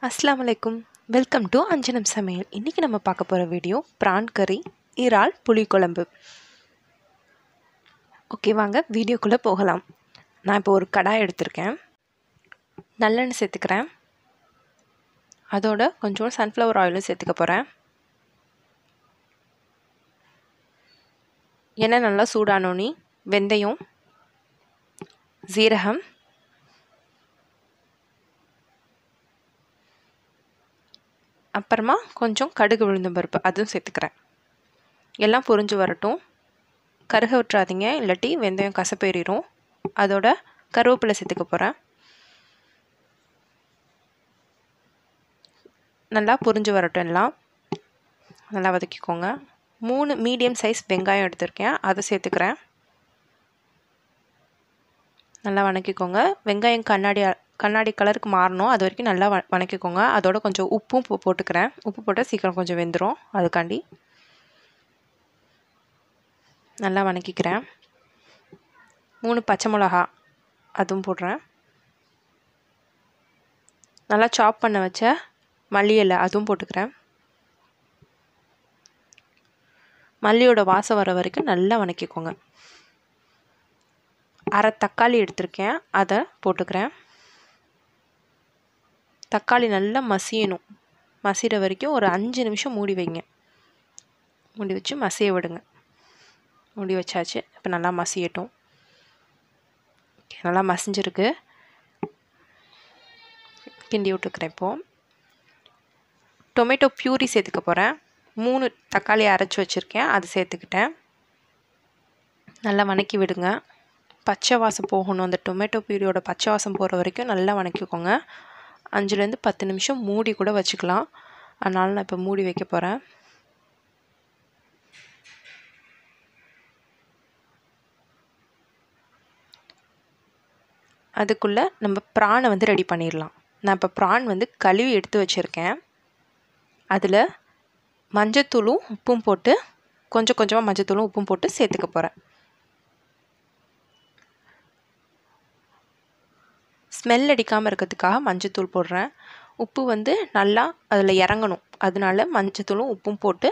அஸ்ஸலாமு அலைக்கும். Welcome to அஞ்சனம் சமையல். இன்றைக்கி நம்ம பார்க்க போகிற வீடியோ ப்ரான் கறி, இறால் புளிக்குழம்பு. ஓகே, வாங்க வீடியோக்குள்ளே போகலாம். நான் இப்போ ஒரு கடாய் எடுத்திருக்கேன். நல்லெண்ணெய் சேர்த்துக்கிறேன். அதோட கொஞ்சம் சன்ஃப்ளவர் ஆயிலும் சேர்த்துக்க போகிறேன். எண்ணெய் நல்லா சூடானோனி வெந்தயம், ஜீரகம், அப்புறமா கொஞ்சம் கடுகு உளுந்தம் பருப்பு அதுவும் சேர்த்துக்கிறேன். எல்லாம் பொரிஞ்சு வரட்டும். கருக விட்டுறாதீங்க, இல்லாட்டி வெந்தயம் கசப்பேறிடும். அதோட கருவேப்பிலை சேர்த்துக்க போகிறேன். நல்லா பொரிஞ்சு வரட்டும். எல்லாம் நல்லா வதக்கிக்கோங்க. 3 மீடியம் சைஸ் வெங்காயம் எடுத்திருக்கேன், அதை சேர்த்துக்கிறேன். நல்லா வதக்கிக்கோங்க. வெங்காயம் கண்ணாடி கலருக்கு மாறணும், அது வரைக்கும் நல்லா வதக்கிக்கோங்க. அதோட கொஞ்சம் உப்பும் போட்டுக்கிறேன். உப்பு போட்டால் சீக்கிரம் கொஞ்சம் வெந்துடும், அதுக்காண்டி நல்லா வதக்கிக்கிறேன். 3 பச்சை மிளகா அதுவும் போடுறேன். நல்லா சாப் பண்ண வச்ச மல்லி இலை அதுவும் போட்டுக்கிறேன். மல்லியோட வாசம் வர வரைக்கும் நல்லா வதக்கிக்கோங்க. அரை தக்காளி எடுத்திருக்கேன், அதை போட்டுக்கிறேன். தக்காளி நல்லா மசியணும். மசிகிற வரைக்கும் ஒரு 5 நிமிஷம் மூடி வைங்க. மூடி வச்சு மசிய விடுங்க. மூடி வச்சாச்சு. இப்போ நல்லா மசியட்டும். நல்லா மசிஞ்சிருக்கு. கிண்டி விட்டுக்கிறேன். இப்போது டொமேட்டோ பியூரி சேர்த்துக்க போகிறேன். 3 தக்காளி அரைச்சி வச்சுருக்கேன், அது சேர்த்துக்கிட்டேன். நல்லா வதக்கி விடுங்க. பச்சை வாசம் போகணும். அந்த டொமேட்டோ பியூரியோட பச்சை வாசம் போகிற வரைக்கும் நல்லா வதக்கிக்கோங்க. 5லேருந்து 10 நிமிஷம் மூடி கூட வச்சுக்கலாம். அதனால் நான் இப்போ மூடி வைக்க போகிறேன். அதுக்குள்ளே நம்ம ப்ரானை ரெடி பண்ணிடலாம். நான் இப்போ ப்ரான் கழுவி எடுத்து வச்சுருக்கேன். அதில் மஞ்சத்தூளும் உப்பும் போட்டு கொஞ்சமாக மஞ்சத்தூளும் உப்பும் போட்டு சேர்த்துக்க போகிறேன். ஸ்மெல் அடிக்காமல் இருக்கிறதுக்காக மஞ்சத்தூள் போடுறேன். உப்பு நல்லா அதில் இறங்கணும், அதனால மஞ்சத்தூளும் உப்பும் போட்டு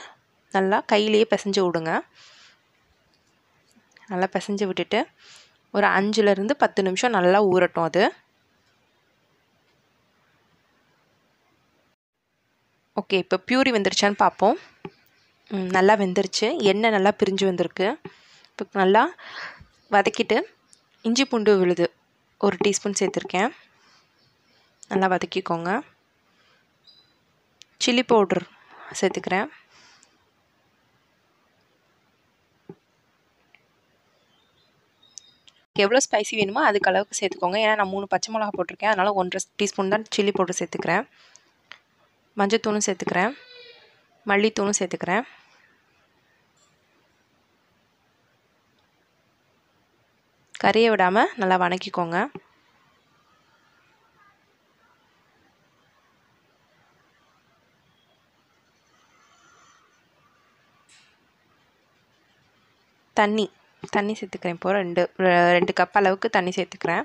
நல்லா கையிலேயே பிசைஞ்சு விடுங்க. நல்லா பிசைஞ்சு விட்டுட்டு ஒரு 5லேருந்து 10 நிமிஷம் நல்லா ஊறட்டும். அது ஓகே. இப்போ பியூரி வெந்துருச்சான்னு பார்ப்போம். நல்லா வெந்துருச்சு. எண்ணெய் நல்லா பிரிஞ்சு வந்திருக்கு. இப்போ நல்லா வதக்கிட்டு இஞ்சி பூண்டு விழுது 1 டீஸ்பூன் சேர்த்துருக்கேன். நல்லா வதக்கிக்கோங்க. சில்லி பவுடர் சேர்த்துக்கிறேன். எவ்வளோ ஸ்பைசி வேணுமோ அதுக்கு அளவுக்கு சேர்த்துக்கோங்க. ஏன்னா நான் 3 பச்சை மிளகா போட்டிருக்கேன், அதனால் 1.5 டீஸ்பூன் தான் சில்லி பவுடர் சேர்த்துக்கிறேன். மஞ்சத்தூளும் சேர்த்துக்கிறேன். மல்லித்தூளும் சேர்த்துக்கிறேன். கறியை விடாமல் நல்லா வதக்கிக்கோங்க. தண்ணி சேர்த்துக்கிறேன். இப்போ 2 கப் அளவுக்கு தண்ணி சேர்த்துக்கிறேன்.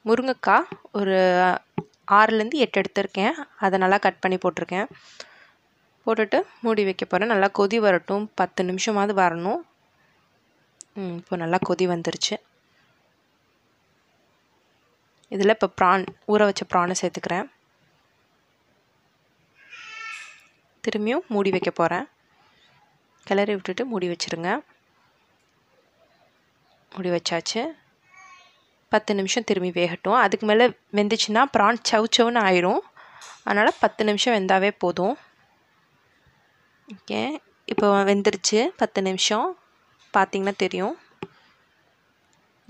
முருங்கைக்காய் ஒரு 6லேருந்து 8 எடுத்திருக்கேன், அதை நல்லா கட் பண்ணி போட்டிருக்கேன். போட்டுட்டு மூடி வைக்க போகிறேன். நல்லா கொதி வரட்டும். 10 நிமிஷமாவது வரணும். இப்போ நல்லா கொதி வந்துருச்சு. இதில் இப்போ ஊற வச்ச ப்ரானை சேர்த்துக்கிறேன். திரும்பியும் மூடி வைக்க போகிறேன். கிளறி விட்டுட்டு மூடி வச்சுருங்க. மூடி வச்சாச்சு. 10 நிமிஷம் திரும்பி வேகட்டும். அதுக்கு மேலே வெந்துச்சுன்னா ப்ரான் சவுன்னு ஆயிரும். அதனால் 10 நிமிஷம் வெந்தாவே போதும். ஓகே, இப்போ வெந்துருச்சு. 10 நிமிஷம் பார்த்திங்கன்னா தெரியும்.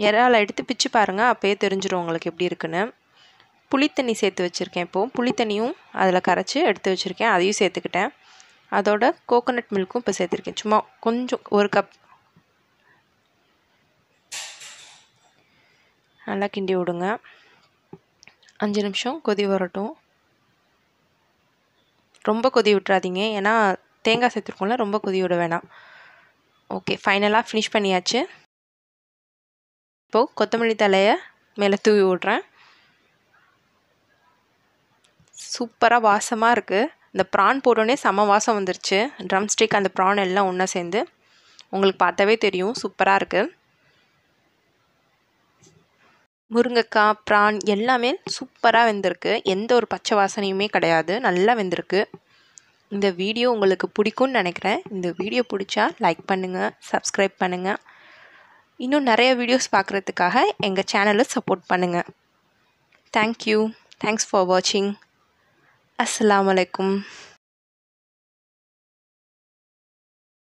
இறாலை எடுத்து பிச்சு பாருங்கள், அப்போயே தெரிஞ்சிடும் உங்களுக்கு எப்படி இருக்குன்னு. புளித்தண்ணி சேர்த்து வச்சுருக்கேன். இப்போது புளித்தண்ணியும் அதில் கரைச்சி எடுத்து வச்சுருக்கேன், அதையும் சேர்த்துக்கிட்டேன். அதோட கோகோனட் மில்க்கும் இப்போ சேர்த்துருக்கேன். சும்மா கொஞ்சம் 1 கப். நல்லா கிண்டி விடுங்க. 5 நிமிஷம் கொதி வரட்டும். ரொம்ப கொதி விட்டுறாதீங்க, ஏன்னா தேங்காய் சேர்த்துருக்கோம்ல, ரொம்ப கொதி விட வேணாம். ஓகே, ஃபைனலாக ஃபினிஷ் பண்ணியாச்சு. இப்போது கொத்தமல்லி தலையை மேலே தூவி விட்றேன். சூப்பராக வாசமாக இருக்குது. இந்த ப்ரான் போட்டோடனே செம வாசம் வந்துருச்சு. ட்ரம் ஸ்டிக் அந்த ப்ரான் எல்லாம் ஒன்றா சேர்ந்து உங்களுக்கு பார்த்தாவே தெரியும், சூப்பராக இருக்குது. முருங்கைக்காய், ப்ரான் எல்லாமே சூப்பராக வெந்திருக்கு. எந்த ஒரு பச்சை வாசனையுமே கிடையாது, நல்லா வெந்திருக்கு. இந்த வீடியோ உங்களுக்கு பிடிக்கும்னு நினைக்கிறேன். இந்த வீடியோ பிடிச்சா லைக் பண்ணுங்கள், சப்ஸ்கிரைப் பண்ணுங்கள். இன்னும் நிறைய வீடியோஸ் பார்க்குறதுக்காக எங்கள் சேனலை சப்போர்ட் பண்ணுங்கள். தேங்க்யூ. தேங்க்ஸ் ஃபார் வாட்சிங். அஸ்ஸலாமு அலைக்கும்.